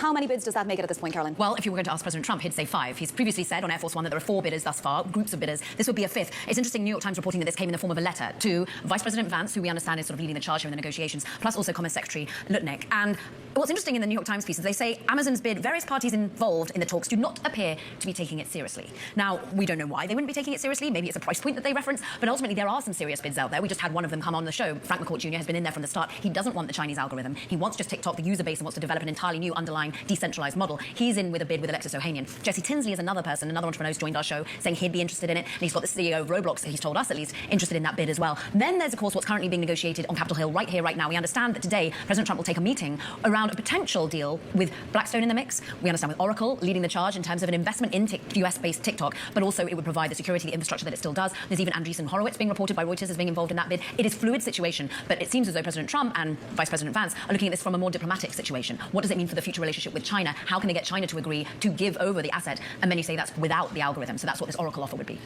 How many bids does that make it at this point, Caroline? Well, if you were going to ask President Trump, he'd say 5. He's previously said on Air Force One that there are 4 bidders thus far, groups of bidders. This would be a 5th. It's interesting, New York Times reporting that this came in the form of a letter to Vice President Vance, who we understand is sort of leading the charge here in the negotiations, plus also Commerce Secretary Lutnick. And what's interesting in the New York Times piece is they say Amazon's bid, various parties involved in the talks do not appear to be taking it seriously. Now, we don't know why they wouldn't be taking it seriously. Maybe it's a price point that they reference, but ultimately there are some serious bids out there. We just had one of them come on the show. Frank McCourt Jr. has been in there from the start. He doesn't want the Chinese algorithm. He wants just TikTok, the user base, and wants to develop an entirely new underlying decentralized model. He's in with a bid with Alexis Ohanian. Jesse Tinsley is another person, another entrepreneur who's joined our show, saying he'd be interested in it. And he's got the CEO of Roblox, he's told us at least, interested in that bid as well. Then there's, of course, what's currently being negotiated on Capitol Hill right here, right now. We understand that today President Trump will take a meeting around a potential deal with Blackstone in the mix. We understand with Oracle leading the charge in terms of an investment in US-based TikTok, but also it would provide the security, the infrastructure that it still does. There's even Andreessen Horowitz being reported by Reuters as being involved in that bid. It is a fluid situation, but it seems as though President Trump and Vice President Vance are looking at this from a more diplomatic situation. What does it mean for the future relationship with China? How can they get China to agree to give over the asset? And many say that's without the algorithm. So that's what this Oracle offer would be.